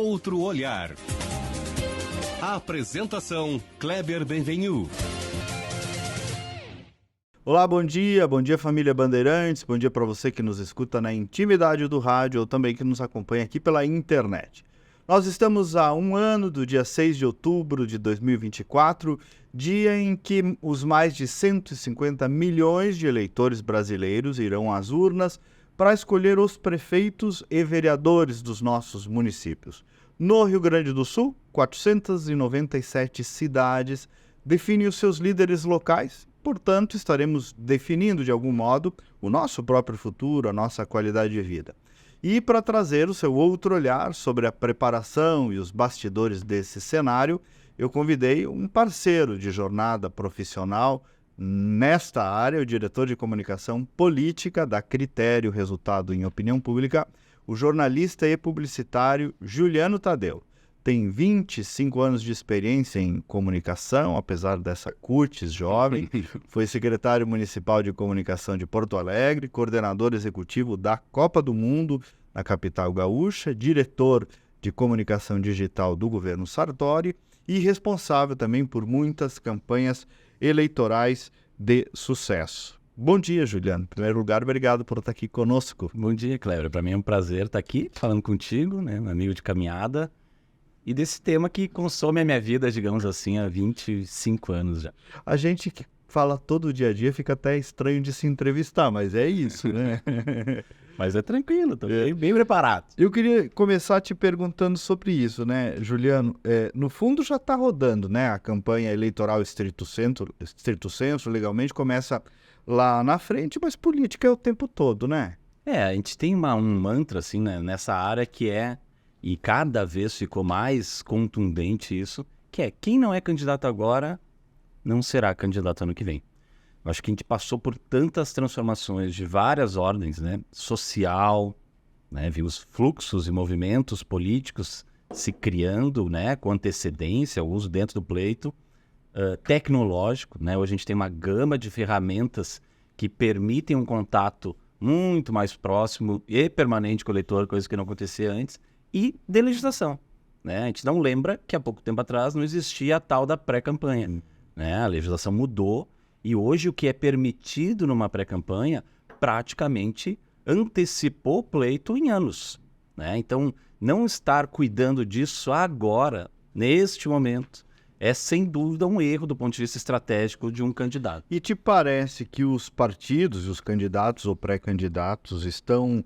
outro olhar. A apresentação, Kleber Benvenu. Olá, bom dia família Bandeirantes, bom dia para você que nos escuta na intimidade do rádio ou também que nos acompanha aqui pela internet. Nós estamos a um ano do dia 6 de outubro de 2024, dia em que os mais de 150 milhões de eleitores brasileiros irão às urnas para escolher os prefeitos e vereadores dos nossos municípios. No Rio Grande do Sul, 497 cidades definem os seus líderes locais. Portanto, estaremos definindo de algum modo o nosso próprio futuro, a nossa qualidade de vida. E para trazer o seu outro olhar sobre a preparação e os bastidores desse cenário, eu convidei um parceiro de jornada profissional nesta área, o diretor de comunicação política da Critério Resultado em Opinião Pública, o jornalista e publicitário Juliano Tadeu. Tem 25 anos de experiência em comunicação, apesar dessa cutis jovem. Foi secretário municipal de comunicação de Porto Alegre, coordenador executivo da Copa do Mundo na capital gaúcha, diretor de comunicação digital do governo Sartori e responsável também por muitas campanhas eleitorais de sucesso. Bom dia, Juliano. Em primeiro lugar, obrigado por estar aqui conosco. Bom dia, Kleber. Para mim é um prazer estar aqui falando contigo, né, um amigo de caminhada. E desse tema que consome a minha vida, digamos assim, há 25 anos já. A gente que fala todo dia a dia fica até estranho de se entrevistar, mas é isso, né? Mas é tranquilo, estou bem preparado. Eu queria começar te perguntando sobre isso, né, Juliano? No fundo já está rodando, né? A campanha eleitoral estrito sensu, legalmente, começa lá na frente, mas política é o tempo todo, né? A gente tem um mantra assim, né, nessa área que é, e cada vez ficou mais contundente isso, que é quem não é candidato agora não será candidato ano que vem. Eu acho que a gente passou por tantas transformações de várias ordens, né? Social, né? Vimos fluxos e movimentos políticos se criando, né? Com antecedência, o uso dentro do pleito, tecnológico, né? Hoje a gente tem uma gama de ferramentas que permitem um contato muito mais próximo e permanente com o eleitor, coisa que não acontecia antes, e de legislação, né? A gente não lembra que há pouco tempo atrás não existia a tal da pré-campanha, né? A legislação mudou e hoje o que é permitido numa pré-campanha praticamente antecipou o pleito em anos, né? Então, não estar cuidando disso agora, neste momento, é sem dúvida um erro do ponto de vista estratégico de um candidato. E te parece que os partidos, os candidatos ou pré-candidatos estão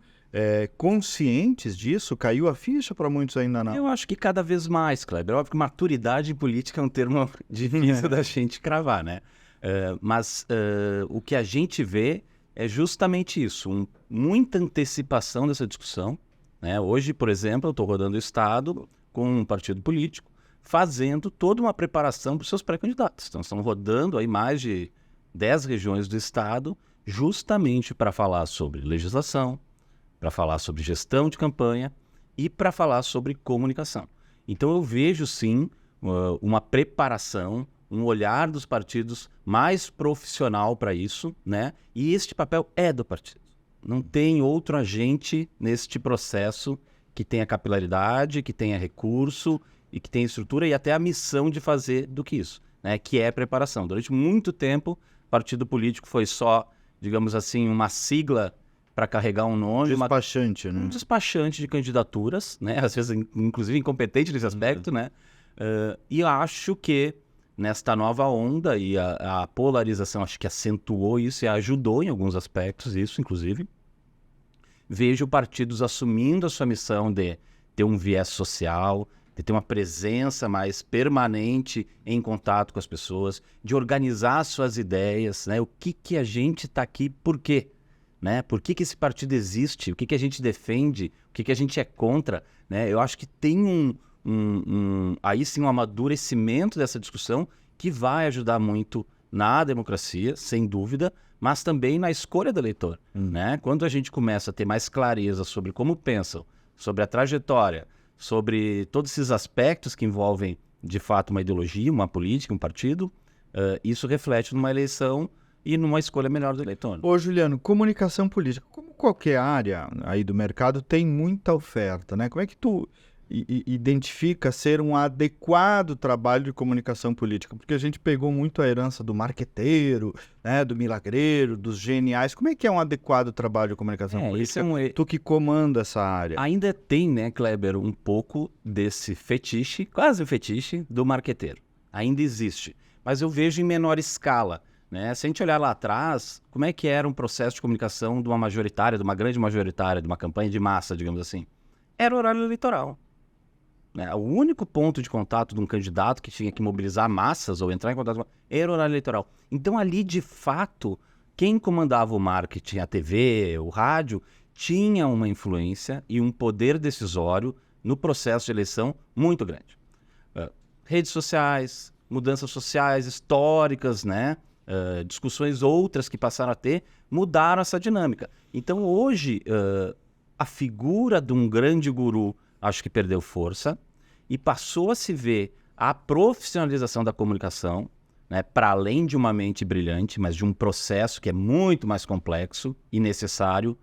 conscientes disso? Caiu a ficha para muitos ainda não? Eu acho que cada vez mais, Kleber. Óbvio que maturidade política é um termo difícil da gente cravar, né? Mas o que a gente vê é justamente isso, muita antecipação dessa discussão, né? Hoje, por exemplo, eu estou rodando o Estado com um partido político, fazendo toda uma preparação para os seus pré-candidatos. Então, estão rodando aí mais de 10 regiões do Estado, justamente para falar sobre legislação, para falar sobre gestão de campanha e para falar sobre comunicação. Então eu vejo sim uma preparação, um olhar dos partidos mais profissional para isso, né? E este papel é do partido. Não tem outro agente neste processo que tenha capilaridade, que tenha recurso e que tenha estrutura e até a missão de fazer do que isso, né? Que é preparação. Durante muito tempo, partido político foi só, digamos assim, uma sigla para carregar um nome. Despachante, né? Um despachante de candidaturas, né? Às vezes, inclusive, incompetente nesse aspecto, né? E eu acho que nesta nova onda e a polarização acho que acentuou isso e ajudou em alguns aspectos isso, inclusive. Vejo partidos assumindo a sua missão de ter um viés social, de ter uma presença mais permanente em contato com as pessoas, de organizar suas ideias, né? O que a gente está aqui, por quê? Né? Por que esse partido existe? O que a gente defende? O que a gente é contra? Né? Eu acho que tem aí sim um amadurecimento dessa discussão que vai ajudar muito na democracia, sem dúvida, mas também na escolha do eleitor. Né? Quando a gente começa a ter mais clareza sobre como pensam, sobre a trajetória, sobre todos esses aspectos que envolvem, de fato, uma ideologia, uma política, um partido, isso reflete numa eleição e numa escolha melhor do eleitor. Ô, Juliano, comunicação política, como qualquer área aí do mercado, tem muita oferta, né? Como é que tu identifica ser um adequado trabalho de comunicação política? Porque a gente pegou muito a herança do marqueteiro, né, do milagreiro, dos geniais. Como é que é um adequado trabalho de comunicação política? Tu que comanda essa área. Ainda tem, né, Kleber, um pouco desse fetiche, quase um fetiche, do marqueteiro. Ainda existe. Mas eu vejo em menor escala. Né? Se a gente olhar lá atrás, como é que era um processo de comunicação de uma majoritária, de uma grande majoritária, de uma campanha de massa, digamos assim? Era o horário eleitoral. Né? O único ponto de contato de um candidato que tinha que mobilizar massas ou entrar em contato era o horário eleitoral. Então ali, de fato, quem comandava o marketing, a TV, o rádio, tinha uma influência e um poder decisório no processo de eleição muito grande. Redes sociais, mudanças sociais históricas, né? Discussões outras que passaram a ter, mudaram essa dinâmica. Então hoje, a figura de um grande guru acho que perdeu força e passou a se ver a profissionalização da comunicação, né, para além de uma mente brilhante, mas de um processo que é muito mais complexo e necessário,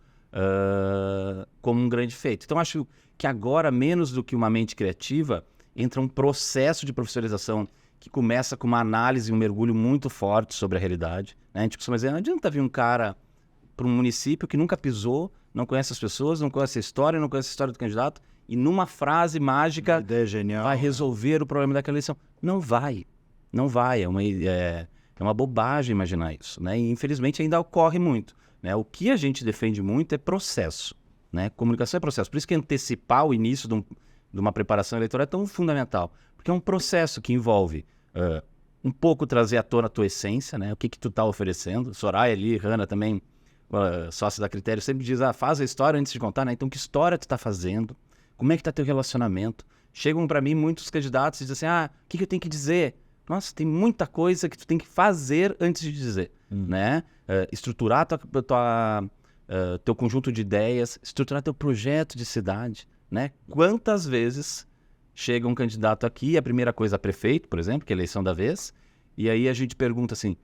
como um grande feito. Então acho que agora, menos do que uma mente criativa, entra um processo de profissionalização que começa com uma análise, um mergulho muito forte sobre a realidade. Né? A gente costuma dizer, não adianta vir um cara para um município que nunca pisou, não conhece as pessoas, não conhece a história, não conhece a história do candidato, e numa frase mágica ideia genial, vai resolver o problema daquela eleição. Não vai. Não vai. É uma bobagem imaginar isso. Né? E infelizmente ainda ocorre muito. Né? O que a gente defende muito é processo. Né? Comunicação é processo. Por isso que antecipar o início de uma preparação eleitoral é tão fundamental. Porque é um processo que envolve um pouco trazer à tona a tua essência, né? O que tu tá oferecendo. Soraya ali, Hanna também, sócia da Critério, sempre diz, faz a história antes de contar, né? Então, que história tu tá fazendo? Como é que tá teu relacionamento? Chegam para mim muitos candidatos e dizem assim, o que eu tenho que dizer? Nossa, tem muita coisa que tu tem que fazer antes de dizer, né? Estruturar teu conjunto de ideias, estruturar teu projeto de cidade, né? Quantas vezes chega um candidato aqui, a primeira coisa, prefeito, por exemplo, que é a eleição da vez, e aí a gente pergunta assim,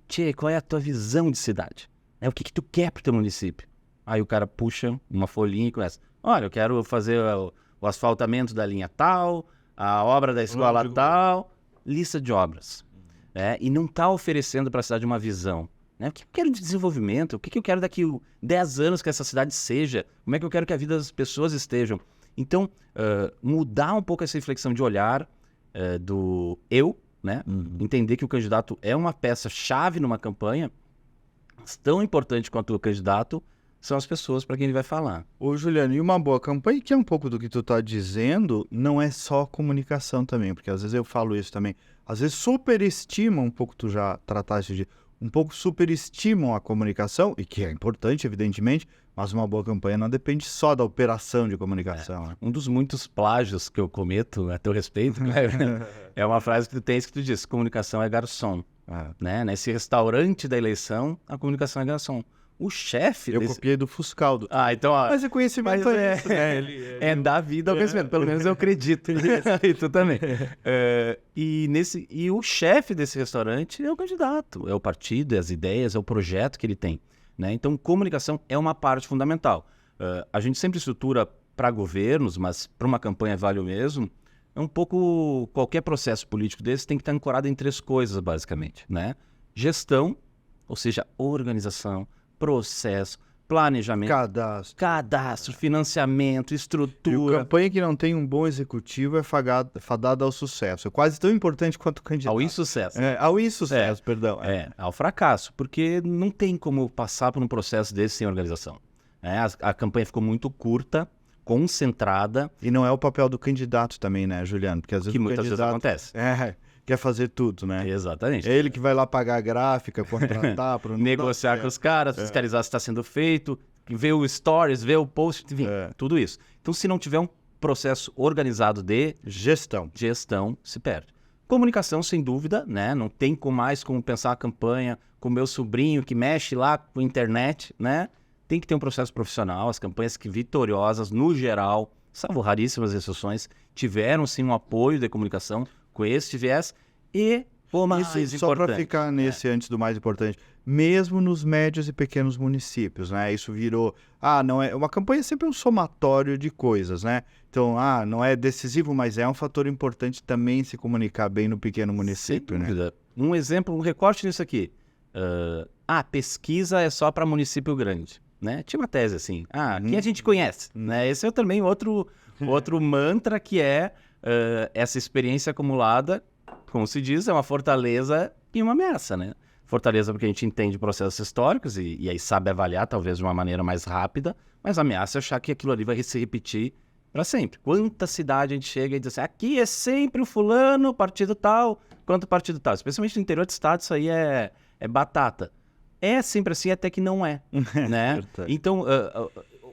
Tchê, qual é a tua visão de cidade? O que tu quer pro teu município? Aí o cara puxa uma folhinha e começa, olha, eu quero fazer o asfaltamento da linha tal, a obra da escola tal, lista de obras. E não está oferecendo para a cidade uma visão. Né? O que eu quero de desenvolvimento? O que eu quero daqui 10 anos que essa cidade seja? Como é que eu quero que a vida das pessoas estejam? Então, mudar um pouco essa reflexão de olhar do eu, né? Entender que o candidato é uma peça-chave numa campanha, mas tão importante quanto o candidato são as pessoas para quem ele vai falar. Ô, Juliano, e uma boa campanha, que é um pouco do que tu está dizendo, não é só comunicação também, porque às vezes eu falo isso também, às vezes superestimam um pouco, tu já trataste de, um pouco superestimam a comunicação, e que é importante, evidentemente, mas uma boa campanha não depende só da operação de comunicação. Né? Um dos muitos plágios que eu cometo a teu respeito, é uma frase que tu tens que tu diz, comunicação é garçom. Né? Nesse restaurante da eleição, a comunicação é garçom. O chefe... Eu copiei do Fuscaldo. Então... Mas é conhecimento isso, né? É dar vida ao conhecimento. Pelo menos eu acredito. E tu também. E o chefe desse restaurante é o candidato. É o partido, é as ideias, é o projeto que ele tem. Né? Então, comunicação é uma parte fundamental. A gente sempre estrutura para governos, mas para uma campanha vale o mesmo. É um pouco... Qualquer processo político desse tem que estar ancorado em 3 coisas, basicamente. Né? Gestão, ou seja, organização, processo, planejamento, cadastro, financiamento, estrutura. E a campanha que não tem um bom executivo é fadada ao sucesso. É quase tão importante quanto o candidato. Ao insucesso. Ao insucesso, perdão. Ao fracasso, porque não tem como passar por um processo desse sem organização. A campanha ficou muito curta, concentrada. E não é o papel do candidato também, né, Juliano? Porque às vezes que muitas vezes acontece. Quer fazer tudo, né? Exatamente. É ele que vai lá pagar a gráfica, contratar, negociar com os caras, fiscalizar se está sendo feito, ver o stories, ver o post, enfim, tudo isso. Então, se não tiver um processo organizado de gestão, se perde. Comunicação, sem dúvida, né? Não tem mais como pensar a campanha com o meu sobrinho que mexe lá com a internet, né? Tem que ter um processo profissional. As campanhas que vitoriosas, no geral, salvo raríssimas exceções, tiveram sim um apoio da comunicação com esse viés e o mais Isso, só para importante. ficar nesse antes do mais importante, mesmo nos médios e pequenos municípios, né? Isso virou, não é, uma campanha é sempre um somatório de coisas, né? Então, não é decisivo, mas é um fator importante também se comunicar bem no pequeno município, Sem né? dúvida. Um exemplo, um recorte nisso aqui. Pesquisa é só para município grande, né? Tinha uma tese assim, aqui a gente conhece, né? Esse é também outro mantra que é essa experiência acumulada, como se diz, é uma fortaleza e uma ameaça, né? Fortaleza porque a gente entende processos históricos e aí sabe avaliar, talvez de uma maneira mais rápida, mas a ameaça é achar que aquilo ali vai se repetir para sempre. Quanta cidade a gente chega e diz assim, aqui é sempre o fulano, partido tal, quanto partido tal. Especialmente no interior do estado, isso aí é batata. É sempre assim, até que não é, né? Verdade. Então,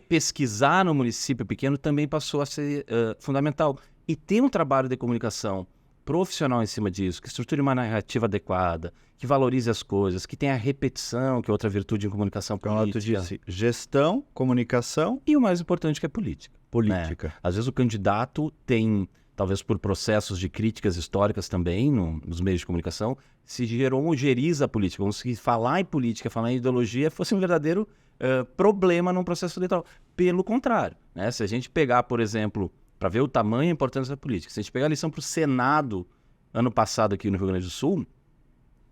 pesquisar no município pequeno também passou a ser fundamental. E ter um trabalho de comunicação profissional em cima disso, que estruture uma narrativa adequada, que valorize as coisas, que tenha repetição, que é outra virtude em comunicação Então, tu política. disse gestão, comunicação, E o mais importante que é política. política. Às vezes o candidato tem, talvez por processos de críticas históricas também, nos meios de comunicação, se homogeniza a política, como se falar em política, falar em ideologia fosse um verdadeiro problema num processo eleitoral. Pelo contrário, né? Se a gente pegar, por exemplo, para ver o tamanho e a importância da política, se a gente pegar a eleição para o Senado ano passado aqui no Rio Grande do Sul,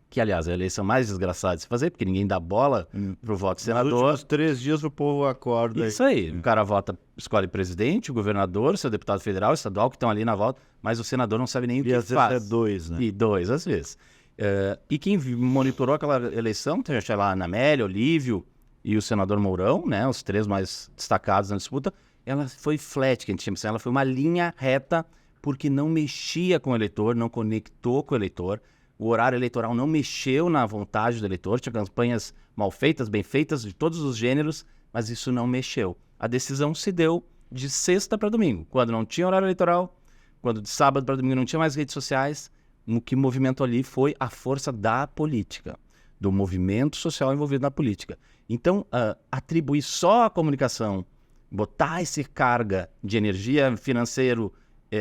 que aliás é a eleição mais desgraçada de se fazer, porque ninguém dá bola pro voto de Nos senador. últimos 3 dias o povo acorda. Isso aí, o cara vota, escolhe presidente, o governador, seu deputado federal, estadual, que estão ali na volta, mas o senador não sabe nem o que E às faz. vezes é 2, né? E 2, às vezes. E quem monitorou aquela eleição, tem lá a Anamélia, Olívio e o senador Mourão, né, os 3 mais destacados na disputa, ela foi flat, que a gente chama assim, ela foi uma linha reta, porque não mexia com o eleitor, não conectou com o eleitor, o horário eleitoral não mexeu na vontade do eleitor, tinha campanhas mal feitas, bem feitas, de todos os gêneros, mas isso não mexeu. A decisão se deu de sexta para domingo, quando não tinha horário eleitoral, quando de sábado para domingo não tinha mais redes sociais, o que movimentou ali foi a força da política, do movimento social envolvido na política. Então, atribuir só a comunicação, botar essa carga de energia financeiro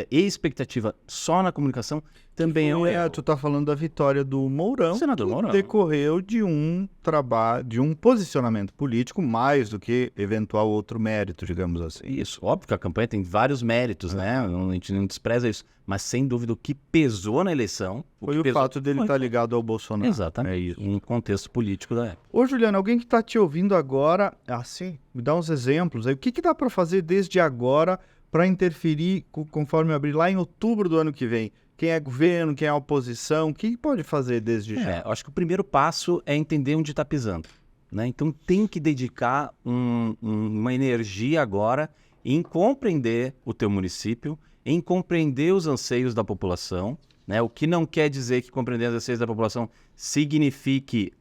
e expectativa só na comunicação também é um erro. Tu tá falando da vitória do Mourão, Senador que Mourão. decorreu de um trabalho, de um posicionamento político mais do que eventual outro mérito, digamos assim. Isso, óbvio que a campanha tem vários méritos, né? A gente não despreza isso. Mas, sem dúvida, o que pesou na eleição... Foi o fato dele estar ligado ao Bolsonaro. Exatamente. É isso. Um contexto político da época. Ô, Juliano, alguém que está te ouvindo agora, assim, me dá uns exemplos aí. O que dá para fazer desde agora para interferir, conforme abrir lá em outubro do ano que vem? Quem é governo, quem é oposição, o que pode fazer desde já? Eu acho que o primeiro passo é entender onde está pisando, né? Então tem que dedicar uma energia agora em compreender o teu município, em compreender os anseios da população, né? O que não quer dizer que compreender os anseios da população signifique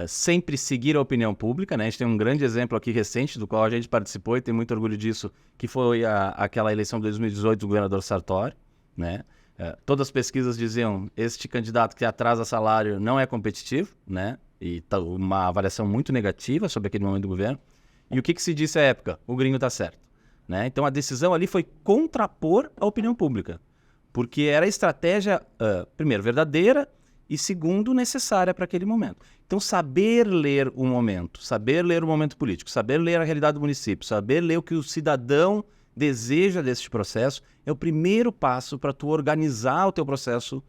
sempre seguir a opinião pública, né? A gente tem um grande exemplo aqui recente, do qual a gente participou e tem muito orgulho disso, que foi aquela eleição de 2018 do governador Sartori, né? Todas as pesquisas diziam este candidato que atrasa salário não é competitivo, né? E uma avaliação muito negativa sobre aquele momento do governo. E o que se disse à época? O gringo tá certo, né? Então a decisão ali foi contrapor a opinião pública, porque era a estratégia, primeiro, verdadeira e segundo, necessária para aquele momento. Então saber ler o momento político, saber ler a realidade do município, saber ler o que o cidadão deseja deste processo é o primeiro passo para tu organizar o teu processo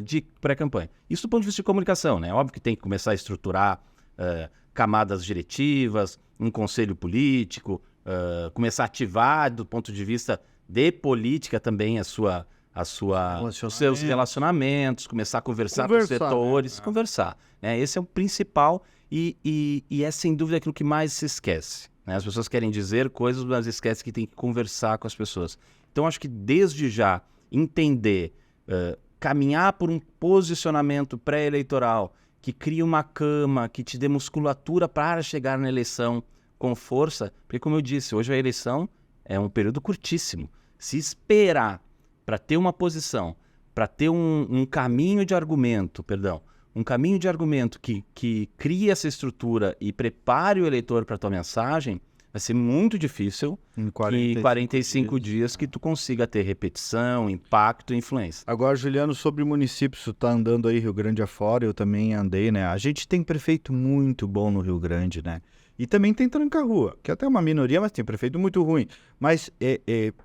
de pré-campanha. Isso do ponto de vista de comunicação, né? Óbvio que tem que começar a estruturar camadas diretivas, um conselho político, começar a ativar do ponto de vista de política também os seus relacionamentos, começar a conversar com os setores, né? Conversar. Né? Esse é o principal e é sem dúvida aquilo que mais se esquece. Né? As pessoas querem dizer coisas, mas esquecem que tem que conversar com as pessoas. Então, acho que desde já entender, caminhar por um posicionamento pré-eleitoral que cria uma cama, que te dê musculatura para chegar na eleição com força, porque, como eu disse, hoje a eleição é um período curtíssimo. Se esperar para ter uma posição, para ter um caminho de argumento, que crie essa estrutura e prepare o eleitor para a tua mensagem, Vai ser muito difícil Em em 45 dias que tu consiga ter repetição, impacto e influência. Agora, Juliano, sobre municípios, tu tá andando aí Rio Grande afora, eu também andei, né? A gente tem prefeito muito bom no Rio Grande, né? E também tem tranca-rua, que até é uma minoria, mas tem prefeito muito ruim. Mas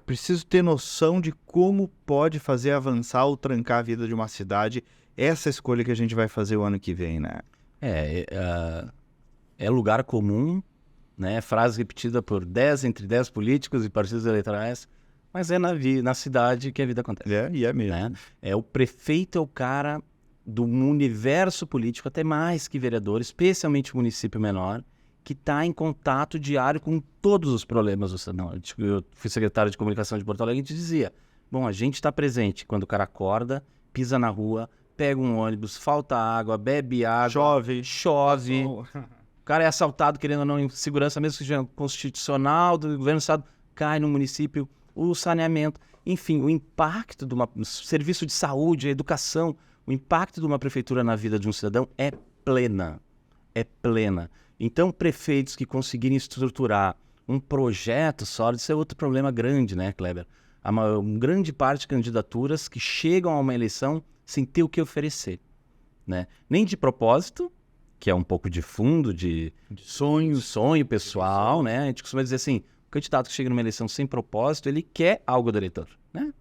preciso ter noção de como pode fazer avançar ou trancar a vida de uma cidade, essa escolha que a gente vai fazer o ano que vem, né? É lugar comum, né? Frase repetida por entre 10 políticos e partidos eleitorais, mas é na cidade que a vida acontece. E é mesmo. Né? O prefeito é o cara do universo político, até mais que vereador, especialmente o município menor, que está em contato diário com todos os problemas do cidadão. Eu fui secretário de comunicação de Porto Alegre e a gente dizia, bom, a gente está presente quando o cara acorda, pisa na rua, pega um ônibus, falta água, bebe água, chove. O cara é assaltado, querendo ou não, em segurança, mesmo que seja constitucional do governo do estado, cai no município, o saneamento, enfim, o impacto de um serviço de saúde, a educação, o impacto de uma prefeitura na vida de um cidadão é plena. Então, prefeitos que conseguirem estruturar um projeto sólido, isso é outro problema grande, né, Kleber? Há uma grande parte de candidaturas que chegam a uma eleição sem ter o que oferecer, né? Nem de propósito, que é um pouco de fundo, de sonho pessoal, né? A gente costuma dizer assim, o candidato que chega numa eleição sem propósito, ele quer algo do eleitor, né?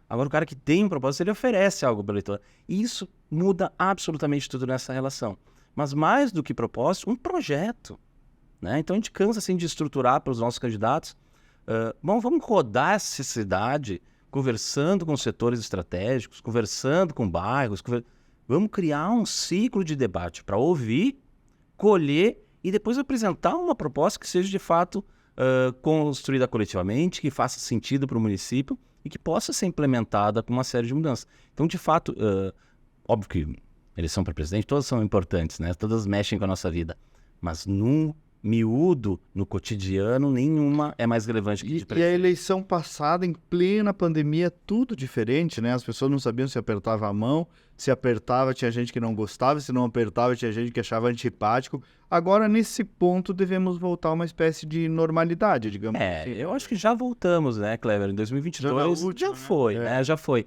Agora, o cara que tem um propósito, ele oferece algo para o eleitor. E isso muda absolutamente tudo nessa relação. Mas mais do que propósito, um projeto, né? Então, a gente cansa assim, de estruturar para os nossos candidatos. Vamos rodar essa cidade conversando com setores estratégicos, conversando com bairros, vamos criar um ciclo de debate para ouvir, colher e depois apresentar uma proposta que seja de fato construída coletivamente, que faça sentido para o município e que possa ser implementada com uma série de mudanças. Então, de fato, óbvio que eleição para presidente, todas são importantes, né? Todas mexem com a nossa vida, mas no miúdo, no cotidiano, nenhuma é mais relevante que de prefeito. E a eleição passada, em plena pandemia, tudo diferente, né? As pessoas não sabiam se apertava a mão, se apertava tinha gente que não gostava, se não apertava tinha gente que achava antipático. Agora, nesse ponto, devemos voltar a uma espécie de normalidade, digamos assim. Eu acho que já voltamos, né, Kleber? Em 2022 já foi, né? Já foi.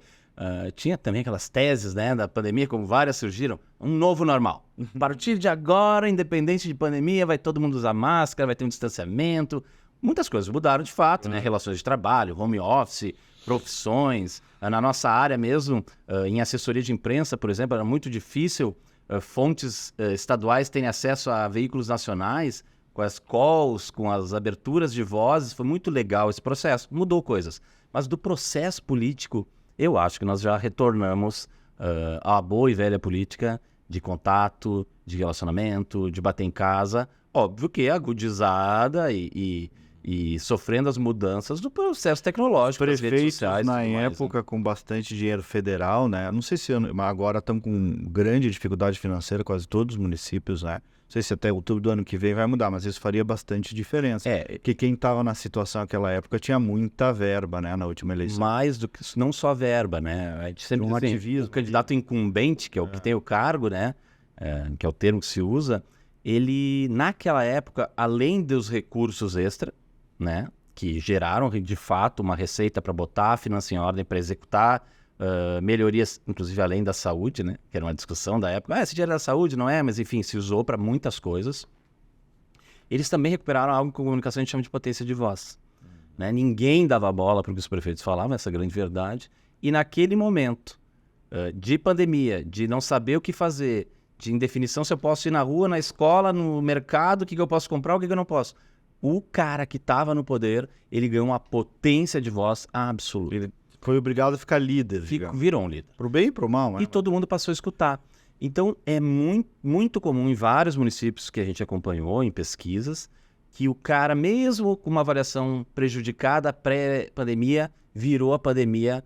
Tinha também aquelas teses, né, da pandemia, como várias surgiram, um novo normal. A partir de agora, independente de pandemia, vai todo mundo usar máscara, vai ter um distanciamento. Muitas coisas mudaram de fato, né? Relações de trabalho, home office, profissões. Na nossa área mesmo, em assessoria de imprensa, por exemplo, era muito difícil fontes estaduais terem acesso a veículos nacionais, com as calls, com as aberturas de vozes. Foi muito legal esse processo, mudou coisas. Mas do processo político, eu acho que nós já retornamos à boa e velha política de contato, de relacionamento, de bater em casa. Óbvio que é agudizada e sofrendo as mudanças do processo tecnológico, das redes Prefeitos, sociais. na tudo mais, época, com bastante dinheiro federal, né? Não sei se agora estão com grande dificuldade financeira, quase todos os municípios, né? Não sei se até outubro do ano que vem vai mudar, mas isso faria bastante diferença. Porque quem estava na situação naquela época tinha muita verba, né? Na última eleição. Mais do que não só verba, né? A gente sempre diz assim, ativismo. o candidato incumbente, que é o que tem o cargo, né? Que é o termo que se usa, ele, naquela época, além dos recursos extra, né? Que geraram, de fato, uma receita para botar a finança em ordem, para executar melhorias, inclusive além da saúde, né? Que era uma discussão da época. Esse dinheiro é da saúde, não é? Mas, enfim, se usou para muitas coisas. Eles também recuperaram algo que a comunicação a gente chama de potência de voz. Né? Ninguém dava bola para o que os prefeitos falavam, essa grande verdade. E naquele momento de pandemia, de não saber o que fazer, de indefinição se eu posso ir na rua, na escola, no mercado, o que eu posso comprar, o que eu não posso. O cara que estava no poder, ele ganhou uma potência de voz absoluta. Ele foi obrigado a ficar líder. Virou um líder. Pro bem e pro mal, né? E todo mundo passou a escutar. Então, é muito comum em vários municípios que a gente acompanhou em pesquisas, que o cara, mesmo com uma avaliação prejudicada pré-pandemia, virou a pandemia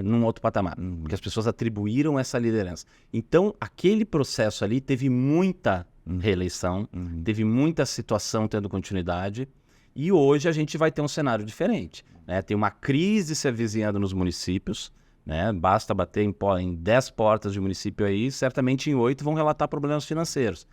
num outro patamar. Porque as pessoas atribuíram essa liderança. Então, aquele processo ali teve muita reeleição, teve muita situação tendo continuidade, e hoje a gente vai ter um cenário diferente. Né? Tem uma crise se avizinhando nos municípios, né? Basta bater em 10 portas de município aí, certamente em 8 vão relatar problemas financeiros,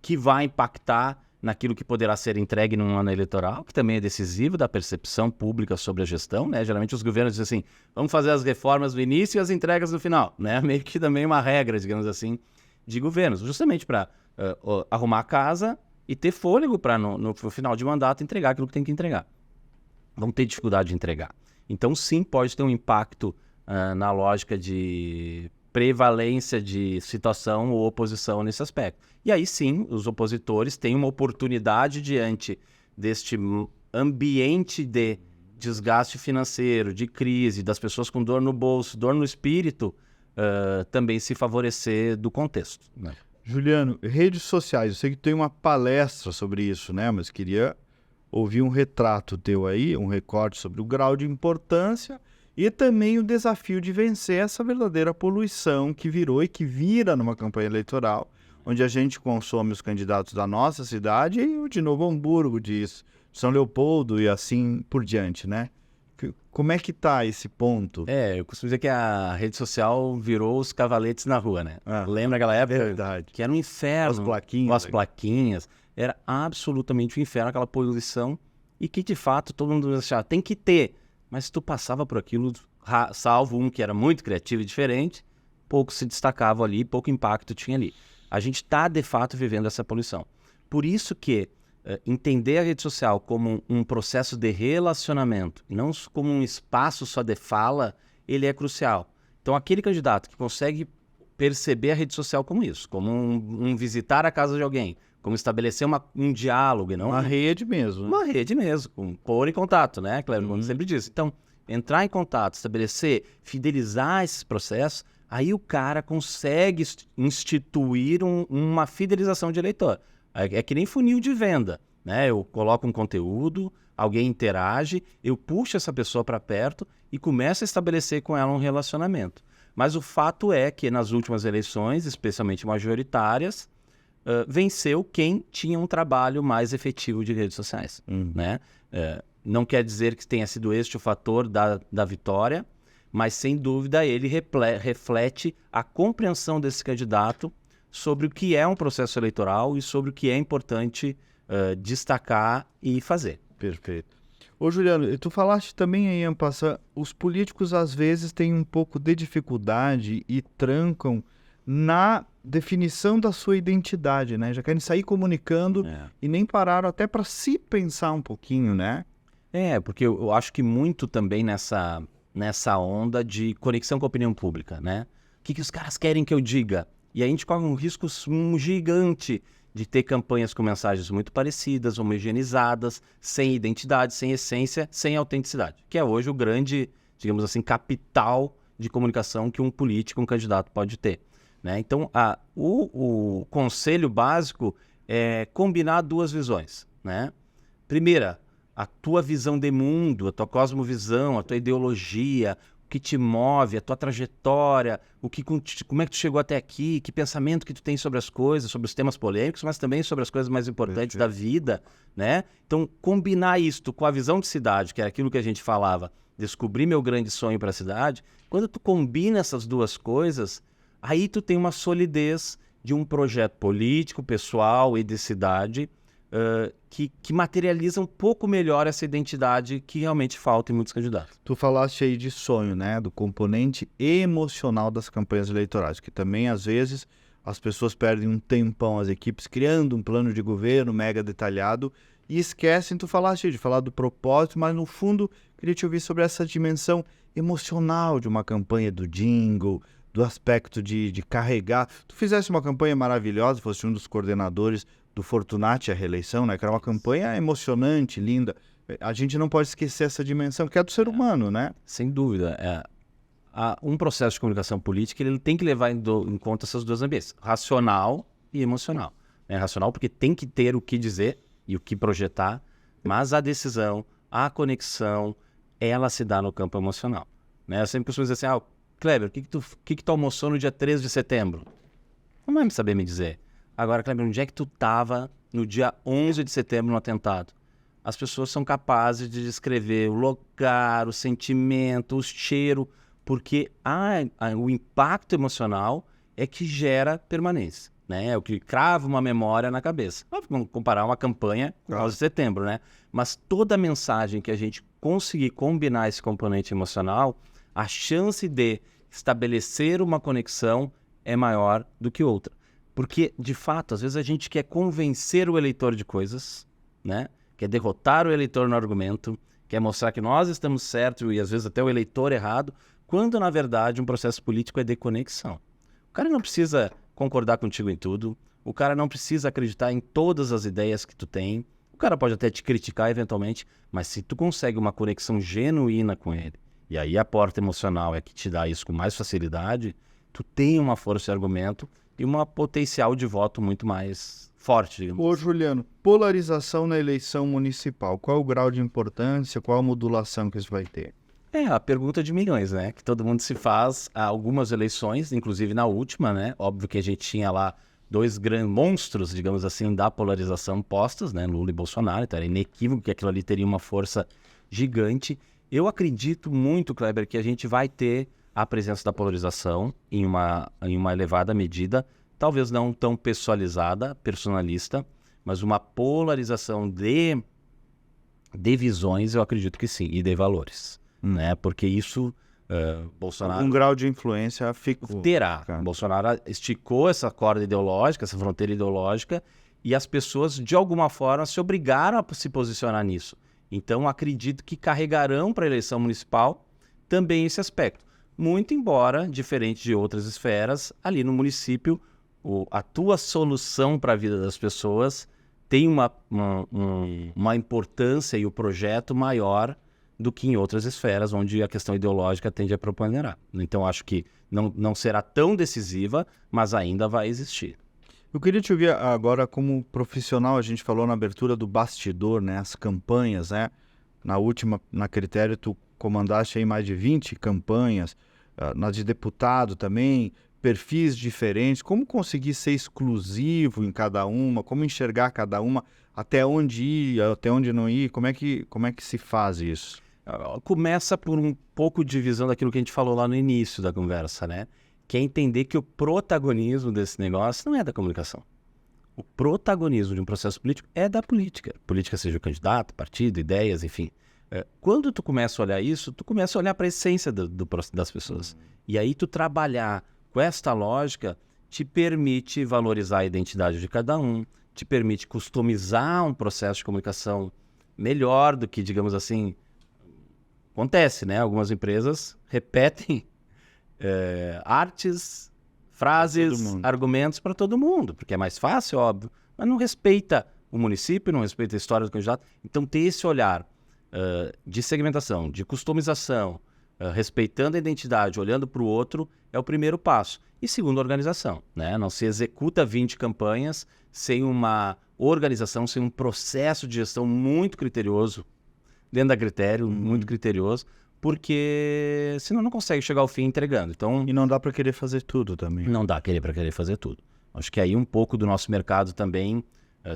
que vai impactar naquilo que poderá ser entregue num ano eleitoral, que também é decisivo da percepção pública sobre a gestão, né? Geralmente os governos dizem assim, vamos fazer as reformas no início e as entregas no final, né? Meio que também uma regra, digamos assim, de governos, justamente para arrumar a casa e ter fôlego para no final de mandato entregar aquilo que tem que entregar. Vão ter dificuldade de entregar. Então, sim, pode ter um impacto na lógica de prevalência de situação ou oposição nesse aspecto. E aí, sim, os opositores têm uma oportunidade diante deste ambiente de desgaste financeiro, de crise, das pessoas com dor no bolso, dor no espírito, também se favorecer do contexto, né? Juliano, redes sociais, eu sei que tem uma palestra sobre isso, né? Mas queria ouvir um retrato teu aí, um recorte sobre o grau de importância e também o desafio de vencer essa verdadeira poluição que virou e que vira numa campanha eleitoral, onde a gente consome os candidatos da nossa cidade e o de Novo Hamburgo, de São Leopoldo e assim por diante, né? Como é que tá esse ponto? Eu costumo dizer que a rede social virou os cavaletes na rua, né? Lembra aquela época? Verdade. Que era um inferno. As plaquinhas. As plaquinhas. Era absolutamente um inferno, aquela poluição. E que, de fato, todo mundo achava, tem que ter. Mas se tu passava por aquilo, salvo um que era muito criativo e diferente, pouco se destacava ali, pouco impacto tinha ali. A gente está, de fato, vivendo essa poluição. Por isso que entender a rede social como um processo de relacionamento, e não como um espaço só de fala, ele é crucial. Então, aquele candidato que consegue perceber a rede social como isso, como um visitar a casa de alguém, como estabelecer um diálogo, e não uma rede mesmo. Né? Uma rede mesmo, pôr em contato, né? Cleber, como sempre disse. Então, entrar em contato, estabelecer, fidelizar esses processos, aí o cara consegue instituir uma fidelização de eleitor. É que nem funil de venda, né? Eu coloco um conteúdo, alguém interage, eu puxo essa pessoa para perto e começo a estabelecer com ela um relacionamento. Mas o fato é que nas últimas eleições, especialmente majoritárias, venceu quem tinha um trabalho mais efetivo de redes sociais, né? Não quer dizer que tenha sido este o fator da vitória, mas sem dúvida ele reflete a compreensão desse candidato sobre o que é um processo eleitoral e sobre o que é importante destacar e fazer. Perfeito. Ô Juliano, tu falaste também aí, Ampassa, os políticos às vezes têm um pouco de dificuldade e trancam na definição da sua identidade, né? Já querem sair comunicando e nem pararam até para se pensar um pouquinho, né? Porque eu acho que muito também nessa onda de conexão com a opinião pública, né? O que os caras querem que eu diga? E aí a gente corre um risco gigante de ter campanhas com mensagens muito parecidas, homogeneizadas, sem identidade, sem essência, sem autenticidade, que é hoje o grande, digamos assim, capital de comunicação que um político, um candidato pode ter, né? Então, o conselho básico é combinar duas visões, né? Primeira, a tua visão de mundo, a tua cosmovisão, a tua ideologia, o que te move, a tua trajetória, como é que tu chegou até aqui, que pensamento que tu tem sobre as coisas, sobre os temas polêmicos, mas também sobre as coisas mais importantes da vida, né? Então, combinar isto com a visão de cidade, que era aquilo que a gente falava, descobrir meu grande sonho para a cidade, quando tu combina essas duas coisas, aí tu tem uma solidez de um projeto político, pessoal e de cidade, que materializa um pouco melhor essa identidade que realmente falta em muitos candidatos. Tu falaste aí de sonho, né? Do componente emocional das campanhas eleitorais, que também, às vezes, as pessoas perdem um tempão, as equipes, criando um plano de governo mega detalhado e esquecem, tu falaste de falar do propósito, mas, no fundo, queria te ouvir sobre essa dimensão emocional de uma campanha, do jingle, do aspecto de carregar. Tu fizeste uma campanha maravilhosa, foste um dos coordenadores do Fortunati, a reeleição, né? Que era uma campanha emocionante, linda. A gente não pode esquecer essa dimensão, que é do ser humano, né? Sem dúvida. Um processo de comunicação política, ele tem que levar em conta essas duas ambientes, racional e emocional. Racional porque tem que ter o que dizer e o que projetar, mas a decisão, a conexão, ela se dá no campo emocional, né? Eu sempre costumo dizer assim, Kleber, o que tu almoçou no dia 13 de setembro? Não vai saber me dizer. Agora, Kleber, onde é que tu estava no dia 11 de setembro no atentado? As pessoas são capazes de descrever o lugar, o sentimento, o cheiro, porque o impacto emocional é que gera permanência, né? É o que crava uma memória na cabeça. Vamos comparar uma campanha com a de setembro, né? Mas toda mensagem que a gente conseguir combinar esse componente emocional, a chance de estabelecer uma conexão é maior do que outra. Porque, de fato, às vezes a gente quer convencer o eleitor de coisas, né? Quer derrotar o eleitor no argumento, quer mostrar que nós estamos certos e às vezes até o eleitor errado, quando na verdade um processo político é de conexão. O cara não precisa concordar contigo em tudo, o cara não precisa acreditar em todas as ideias que tu tem, o cara pode até te criticar eventualmente, mas se tu consegue uma conexão genuína com ele, e aí a porta emocional é que te dá isso com mais facilidade, tu tem uma força de argumento e uma potencial de voto muito mais forte, digamos. Ô, Juliano, polarização na eleição municipal, qual é o grau de importância, qual a modulação que isso vai ter? É a pergunta de milhões, né? Que todo mundo se faz a algumas eleições, inclusive na última, né? Óbvio que a gente tinha lá dois grandes monstros, digamos assim, da polarização postos, né? Lula e Bolsonaro, então era inequívoco que aquilo ali teria uma força gigante. Eu acredito muito, Kleber, que a gente vai ter a presença da polarização em uma elevada medida, talvez não tão personalista, mas uma polarização de visões, eu acredito que sim, e de valores, né? Porque isso, Bolsonaro... Um grau de influência ficou. Terá. Cara. Bolsonaro esticou essa corda ideológica, essa fronteira ideológica, e as pessoas, de alguma forma, se obrigaram a se posicionar nisso. Então, acredito que carregarão para a eleição municipal também esse aspecto. Muito embora, diferente de outras esferas, ali no município, a tua solução para a vida das pessoas tem uma importância e o projeto maior do que em outras esferas, onde a questão ideológica tende a preponderar. Então, acho que não será tão decisiva, mas ainda vai existir. Eu queria te ouvir agora como profissional, a gente falou na abertura do bastidor, né? As campanhas, né? Na última, na Critério, tu comandaste aí mais de 20 campanhas, na de deputado também, perfis diferentes, como conseguir ser exclusivo em cada uma, como enxergar cada uma, até onde ir, até onde não ir, como é que se faz isso? Começa por um pouco de visão daquilo que a gente falou lá no início da conversa, né? Que é entender que o protagonismo desse negócio não é da comunicação. O protagonismo de um processo político é da política. Política seja o candidato, partido, ideias, enfim. Quando tu começa a olhar isso, tu começa a olhar para a essência das pessoas. E aí tu trabalhar com esta lógica te permite valorizar a identidade de cada um, te permite customizar um processo de comunicação melhor do que, digamos assim, acontece, né? Algumas empresas repetem artes, frases, argumentos para todo mundo, porque é mais fácil, óbvio, mas não respeita o município, não respeita a história do candidato. Então, ter esse olhar de segmentação, de customização, respeitando a identidade, olhando para o outro, é o primeiro passo. E segundo, organização, né? Não se executa 20 campanhas sem uma organização, sem um processo de gestão muito criterioso, dentro da Critério, muito criterioso, porque senão não consegue chegar ao fim entregando. Então, e não dá para querer fazer tudo também. Não dá para querer fazer tudo. Acho que aí um pouco do nosso mercado também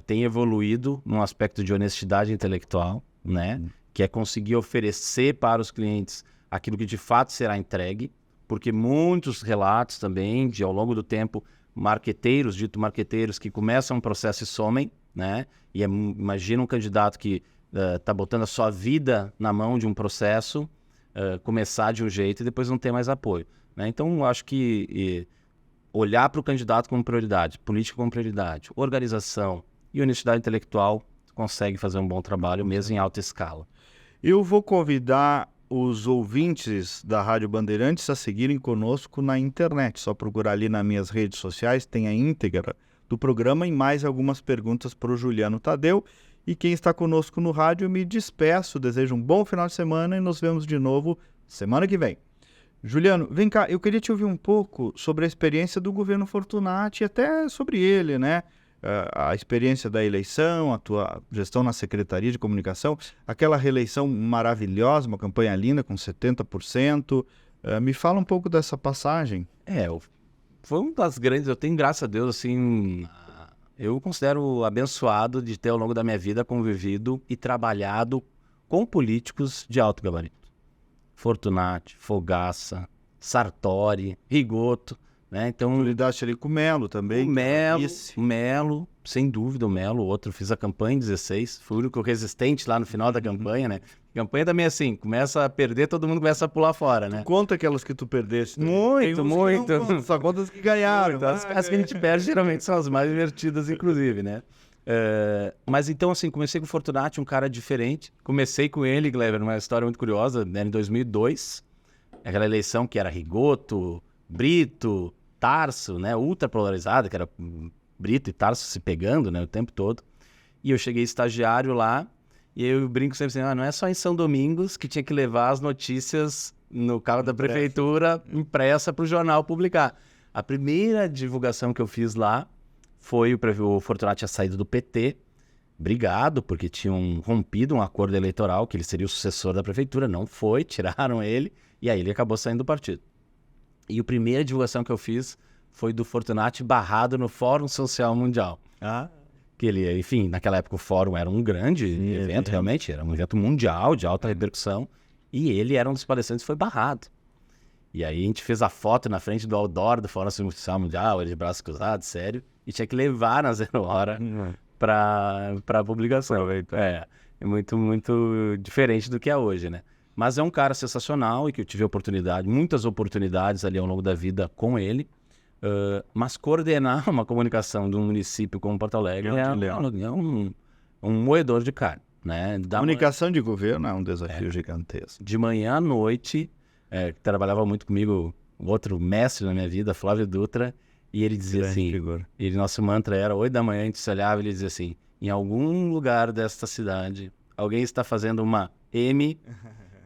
tem evoluído num aspecto de honestidade intelectual, né? Que é conseguir oferecer para os clientes aquilo que de fato será entregue, porque muitos relatos também de, ao longo do tempo, dito marqueteiros, que começam um processo e somem, né? E imagina um candidato que está botando a sua vida na mão de um processo, começar de um jeito e depois não ter mais apoio, né? Então, acho que olhar para o candidato como prioridade, política como prioridade, organização e honestidade intelectual, consegue fazer um bom trabalho, mesmo em alta escala. Eu vou convidar os ouvintes da Rádio Bandeirantes a seguirem conosco na internet. Só procurar ali nas minhas redes sociais, tem a íntegra do programa e mais algumas perguntas para o Juliano Tadeu. E quem está conosco no rádio, eu me despeço, desejo um bom final de semana e nos vemos de novo semana que vem. Juliano, vem cá, eu queria te ouvir um pouco sobre a experiência do governo Fortunati e até sobre ele, né? A experiência da eleição, a tua gestão na Secretaria de Comunicação, aquela reeleição maravilhosa, uma campanha linda com 70%. Me fala um pouco dessa passagem. Foi uma das grandes, eu tenho, graças a Deus, assim, eu considero abençoado de ter ao longo da minha vida convivido e trabalhado com políticos de alto gabarito. Fortunati, Fogaça, Sartori, Rigoto, né? Então, Tu lidaste ali com o Melo também. o Melo, sem dúvida, o Melo, outro, fiz a campanha em 16, fui o único resistente lá no final da campanha, né? Campanha também assim, começa a perder, todo mundo começa a pular fora, né? Conta aquelas que tu perdeste. Muito, muito. Que não contam, só conta as que ganharam. As que a gente perde geralmente são as mais divertidas, inclusive, né? Mas então, assim, comecei com o Fortunati, um cara diferente. Comecei com ele, Gleber, uma história muito curiosa, né? Em 2002, aquela eleição que era Rigoto, Brito, Tarso, né? Ultra polarizada, que era Brito e Tarso se pegando, né? O tempo todo. E eu cheguei estagiário lá, e eu brinco sempre assim, não é só em São Domingos que tinha que levar as notícias no carro da prefeitura impressa para o jornal publicar. A primeira divulgação que eu fiz lá foi o Fortunati tinha saído do PT, brigado, porque tinham rompido um acordo eleitoral, que ele seria o sucessor da prefeitura, não foi, tiraram ele, e aí ele acabou saindo do partido. E a primeira divulgação que eu fiz foi do Fortunati barrado no Fórum Social Mundial. Que ele, enfim, naquela época o Fórum era um grande evento, realmente, era um evento mundial, de alta repercussão, e ele era um dos palestrantes e foi barrado. E aí a gente fez a foto na frente do outdoor do Fórum Social Mundial, ele de braços cruzados, sério, e tinha que levar na 0 hora para publicação. É muito, muito diferente do que é hoje, né? Mas é um cara sensacional e que eu tive muitas oportunidades ali ao longo da vida com ele. Mas coordenar uma comunicação de um município como Porto Alegre é um moedor de carne, né? Comunicação de governo é um desafio gigantesco. De manhã à noite, trabalhava muito comigo outro mestre na minha vida, Flávio Dutra, e ele dizia assim, nosso mantra era 8 da manhã, a gente se olhava e ele dizia assim, em algum lugar desta cidade, alguém está fazendo uma M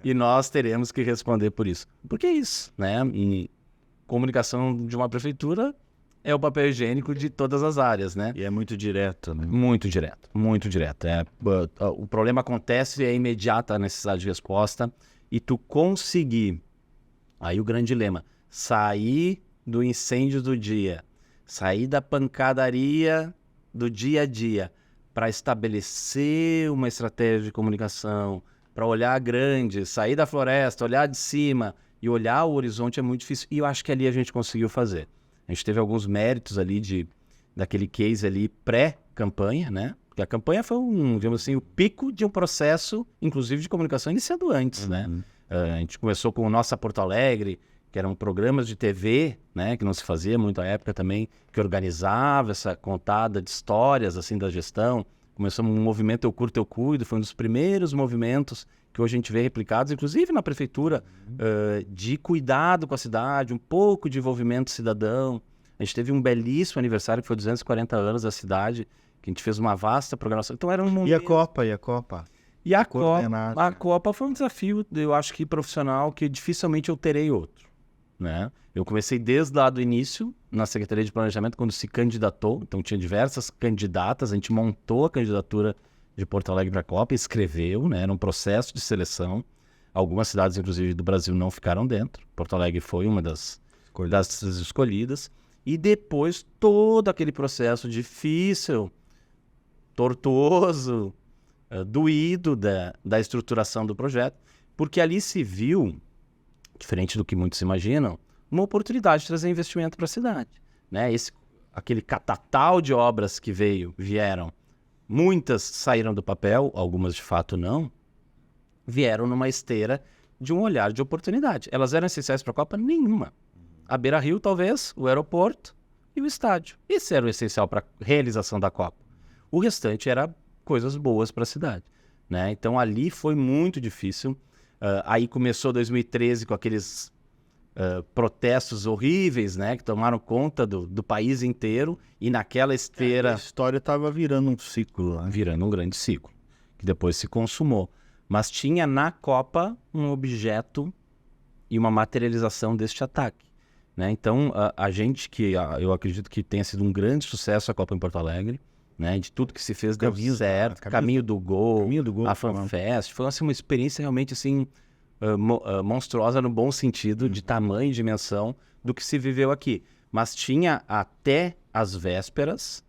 e nós teremos que responder por isso. Porque é isso, né? E comunicação de uma prefeitura é o papel higiênico de todas as áreas, né? E é muito direto, né? Muito direto, muito direto. O problema acontece e é imediata a necessidade de resposta e tu conseguir, aí o grande dilema, sair do incêndio do dia, sair da pancadaria do dia a dia para estabelecer uma estratégia de comunicação, para olhar grande, sair da floresta, olhar de cima e olhar o horizonte é muito difícil. E eu acho que ali a gente conseguiu fazer. A gente teve alguns méritos ali daquele case ali pré-campanha, né? Porque a campanha foi digamos assim, o pico de um processo, inclusive de comunicação iniciado antes, né? A gente começou com o Nossa Porto Alegre, que eram programas de TV, né? Que não se fazia muito à época também, que organizava essa contada de histórias, assim, da gestão. Começamos um movimento Eu Curto, Eu Cuido, foi um dos primeiros movimentos que hoje a gente vê replicados, inclusive na prefeitura, de cuidado com a cidade, um pouco de envolvimento cidadão. A gente teve um belíssimo aniversário, que foi 240 anos da cidade, que a gente fez uma vasta programação. Então era um momento... E a Copa? E a Copa foi um desafio, eu acho que profissional, que dificilmente eu terei outro, né? Eu comecei desde lá do início, na Secretaria de Planejamento, quando se candidatou. Então tinha diversas candidatas, a gente montou a candidatura de Porto Alegre para a Copa, escreveu, né? Era um processo de seleção. Algumas cidades, inclusive, do Brasil não ficaram dentro. Porto Alegre foi uma das escolhidas. E depois todo aquele processo difícil, tortuoso, doído da estruturação do projeto, porque ali se viu, diferente do que muitos imaginam, uma oportunidade de trazer investimento para a cidade, né? Aquele catatal de obras que vieram, muitas saíram do papel, algumas de fato não, vieram numa esteira de um olhar de oportunidade. Elas eram essenciais para a Copa? Nenhuma. A Beira-Rio, talvez, o aeroporto e o estádio. Esse era o essencial para a realização da Copa. O restante era coisas boas para a cidade, né? Então ali foi muito difícil. Aí começou 2013 com aqueles protestos horríveis, né? Que tomaram conta do país inteiro e naquela esteira... A história estava virando um ciclo, né? Virando um grande ciclo, que depois se consumou. Mas tinha na Copa um objeto e uma materialização deste ataque, né? Então, a gente eu acredito que tenha sido um grande sucesso a Copa em Porto Alegre, né? De tudo que se fez deu certo, Caminho do Gol, a FanFest, foi assim, uma experiência realmente assim, monstruosa no bom sentido, de tamanho e dimensão do que se viveu aqui. Mas tinha até as vésperas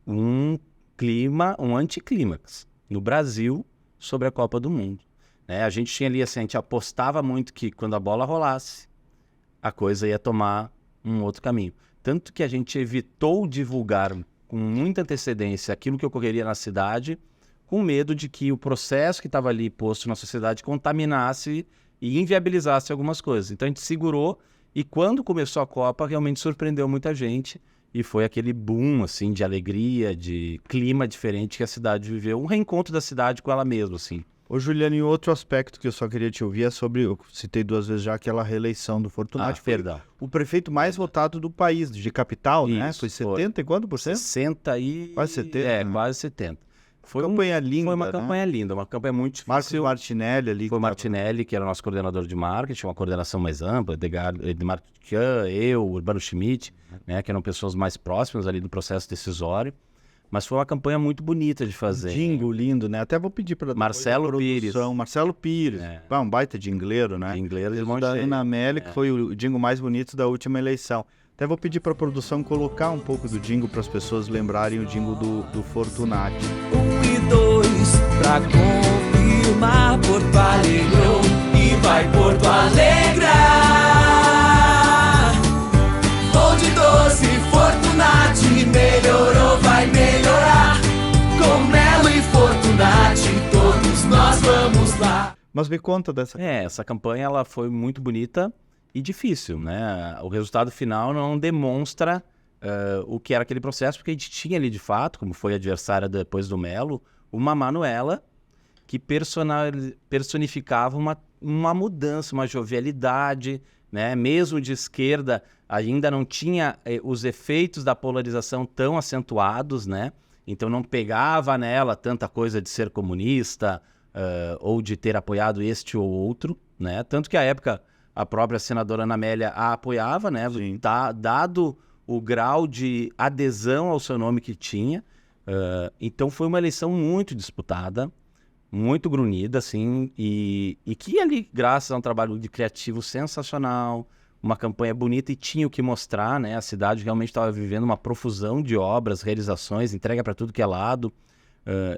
um anticlímax no Brasil sobre a Copa do Mundo, né? A gente tinha ali, assim, a gente apostava muito que quando a bola rolasse, a coisa ia tomar um outro caminho. Tanto que a gente evitou divulgar com muita antecedência aquilo que ocorreria na cidade, com medo de que o processo que estava ali posto na sociedade contaminasse e inviabilizasse algumas coisas. Então a gente segurou e quando começou a Copa realmente surpreendeu muita gente e foi aquele boom assim, de alegria, de clima diferente que a cidade viveu, um reencontro da cidade com ela mesma. Assim. Ô Juliano, e outro aspecto que eu só queria te ouvir é sobre, eu citei 2 vezes já, aquela reeleição do Fortunati. Perdão. O prefeito mais votado do país, de capital, né? Isso, Foi 70 e quanto por cento? 60 e... Quase 70. Quase 70. Foi campanha linda, Foi uma né? campanha linda, uma campanha muito difícil. Marcos Martinelli ali. Foi o Martinelli, que era o nosso coordenador de marketing, uma coordenação mais ampla, Edmar Tchan, eu, Urbano Schmidt, né, que eram pessoas mais próximas ali do processo decisório. Mas foi uma campanha muito bonita de fazer. Jingle lindo, né? Até vou pedir para Marcelo Pires. Marcelo Pires. Um baita jingleiro, né? Jingleiro de mão da cheia. Ana Amélia, que foi o jingle mais bonito da última eleição. Até vou pedir para a produção colocar um pouco do jingle para as pessoas lembrarem o jingle do Fortunati. 1 e 2 pra confirmar, Porto alegrou e vai Porto alegrar. Gol de 12, Fortunati melhorou, vai melhorar. Com Melo e Fortunati, todos nós vamos lá. Mas me conta dessa... Essa campanha ela foi muito bonita e difícil, né? O resultado final não demonstra o que era aquele processo, porque a gente tinha ali de fato, como foi adversária depois do Melo, uma Manuela que personificava uma mudança, uma jovialidade, né? Mesmo de esquerda, ainda não tinha os efeitos da polarização tão acentuados, né? Então não pegava nela tanta coisa de ser comunista ou de ter apoiado este ou outro, né? Tanto que à época a própria senadora Ana Amélia a apoiava, né? Dado o grau de adesão ao seu nome que tinha. Então foi uma eleição muito disputada, muito grunhida, assim, e que ali, graças a um trabalho de criativo sensacional, uma campanha bonita e tinha o que mostrar, né? A cidade realmente estava vivendo uma profusão de obras, realizações, entrega para tudo que é lado.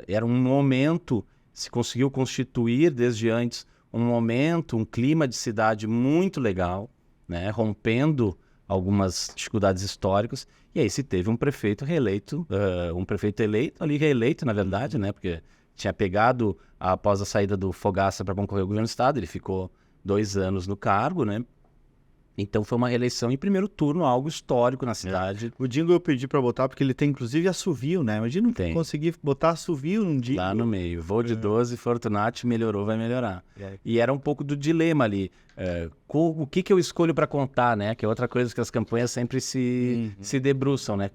Era um momento, se conseguiu constituir desde antes, um momento, um clima de cidade muito legal, né? Rompendo algumas dificuldades históricas. E aí se teve um prefeito reeleito, um prefeito eleito, ali reeleito, na verdade, né? Porque tinha pegado, após a saída do Fogaça para concorrer ao governo do estado, ele ficou 2 anos no cargo, né? Então foi uma reeleição em primeiro turno, algo histórico na cidade. O jingle eu pedi para botar porque ele tem inclusive assovio, né? Imagina conseguir botar assovio num jingle. Lá no meio. Voo de 12, Fortunati melhorou, vai melhorar. E era um pouco do dilema ali. O que eu escolho para contar, né? Que é outra coisa que as campanhas sempre se debruçam, né?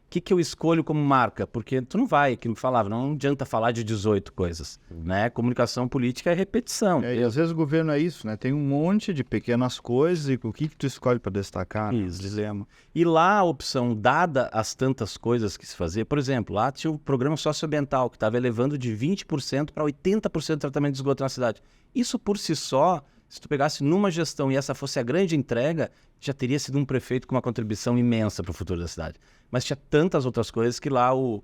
O que eu escolho como marca? Porque tu não vai, que eu falava, não adianta falar de 18 coisas, né? Comunicação política é repetição. E às vezes o governo é isso, né? Tem um monte de pequenas coisas e o que tu escolhe para destacar? Isso. Dilema. E lá a opção, dada as tantas coisas que se fazia, por exemplo, lá tinha o programa socioambiental, que estava elevando de 20% para 80% de tratamento de esgoto na cidade. Isso por si só, se tu pegasse numa gestão e essa fosse a grande entrega, já teria sido um prefeito com uma contribuição imensa para o futuro da cidade. Mas tinha tantas outras coisas que lá o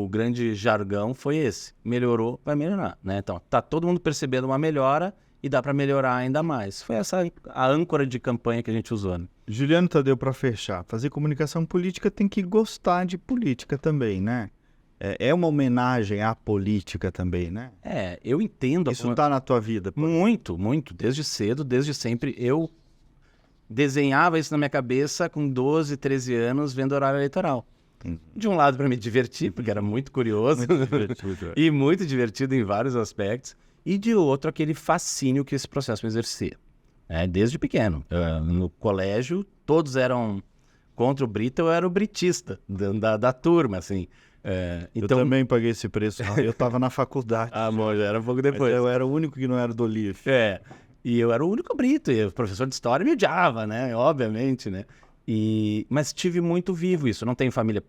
grande jargão foi esse. Melhorou, vai melhorar, né? Então, tá todo mundo percebendo uma melhora e dá para melhorar ainda mais. Foi essa a âncora de campanha que a gente usou, né? Juliano Tadeu, para fechar, fazer comunicação política tem que gostar de política também, né? É uma homenagem à política também, né? Eu entendo. Isso tá na tua vida? Muito, muito. Desde cedo, desde sempre. Eu desenhava isso na minha cabeça com 12, 13 anos, vendo horário eleitoral. De um lado para me divertir, porque era muito curioso. Muito divertido. E muito divertido em vários aspectos. E de outro, aquele fascínio que esse processo me exercia. Desde pequeno. No colégio, todos eram contra o Brito, eu era o britista da turma, assim. Então... Eu também paguei esse preço. Eu estava na faculdade. Amor, já era um pouco depois. Eu era o único que não era do LIF. E eu era o único Brito, e o professor de história me odiava, né? Obviamente, né? Mas tive muito vivo isso. Eu não tenho família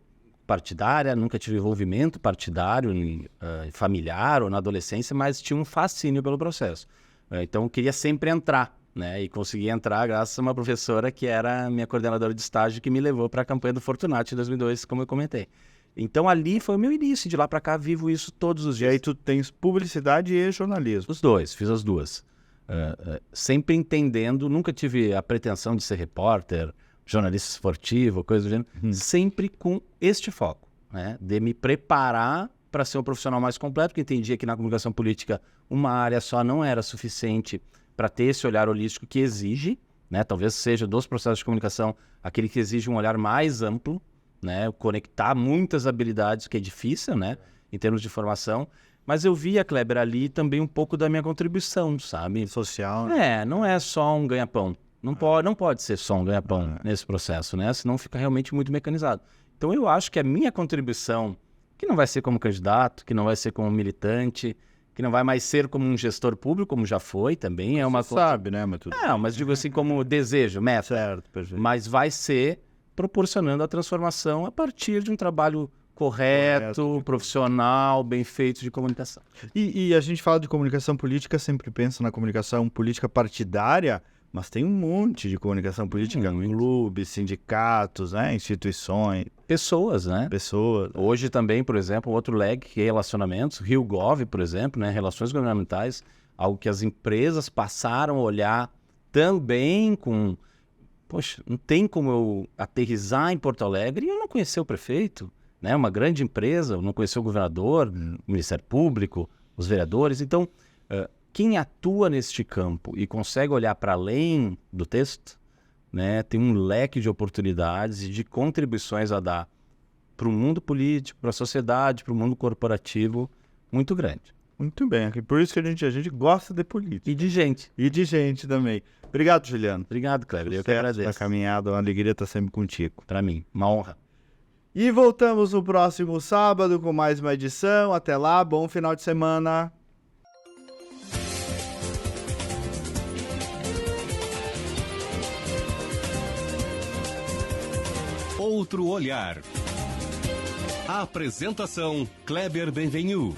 partidária, nunca tive envolvimento partidário, familiar ou na adolescência, mas tinha um fascínio pelo processo. Então eu queria sempre entrar, né? E consegui entrar graças a uma professora que era minha coordenadora de estágio, que me levou para a campanha do Fortunati em 2002, como eu comentei. Então ali foi o meu início, de lá para cá vivo isso todos os dias. E aí tu tens publicidade e jornalismo. Os dois, fiz as duas. Sempre entendendo, nunca tive a pretensão de ser repórter jornalista esportivo, coisa do gênero, sempre com este foco, né? De me preparar para ser um profissional mais completo, porque entendia que na comunicação política uma área só não era suficiente para ter esse olhar holístico que exige, né? Talvez seja dos processos de comunicação aquele que exige um olhar mais amplo, né? Conectar muitas habilidades, que é difícil, né? Em termos de formação. Mas eu via, Kleber, ali também um pouco da minha contribuição, sabe? Social. Não é só um ganha-pão. Não pode ser só um ganha-pão nesse processo, né? Senão fica realmente muito mecanizado. Então eu acho que a minha contribuição, que não vai ser como candidato, que não vai ser como militante, que não vai mais ser como um gestor público, como já foi também, é uma coisa... sabe, né? Mas tudo... Não, mas digo assim como desejo, meta. Certo, perfeito. Mas vai ser proporcionando a transformação a partir de um trabalho correto, profissional, bem feito de comunicação. E a gente fala de comunicação política, sempre pensa na comunicação política partidária, mas tem um monte de comunicação política, clubes, sindicatos, né? Instituições, Pessoas, né? pessoas. Hoje também, por exemplo, outro leg que é relacionamentos, RioGov, por exemplo, né? Relações governamentais, algo que as empresas passaram a olhar também com... Poxa, não tem como eu aterrissar em Porto Alegre e eu não conhecer o prefeito, né? Uma grande empresa, eu não conhecer o governador, o Ministério Público, os vereadores. Então, quem atua neste campo e consegue olhar para além do texto, né, tem um leque de oportunidades e de contribuições a dar para o mundo político, para a sociedade, para o mundo corporativo muito grande. Muito bem, por isso que a gente gosta de política. E de gente. E de gente também. Obrigado, Juliano. Obrigado, Kleber. Eu que Sucesso agradeço. na caminhada, uma alegria estar sempre contigo. Para mim, uma honra. E voltamos no próximo sábado com mais uma edição. Até lá, bom final de semana. Outro olhar. Apresentação Kleber Benvenu.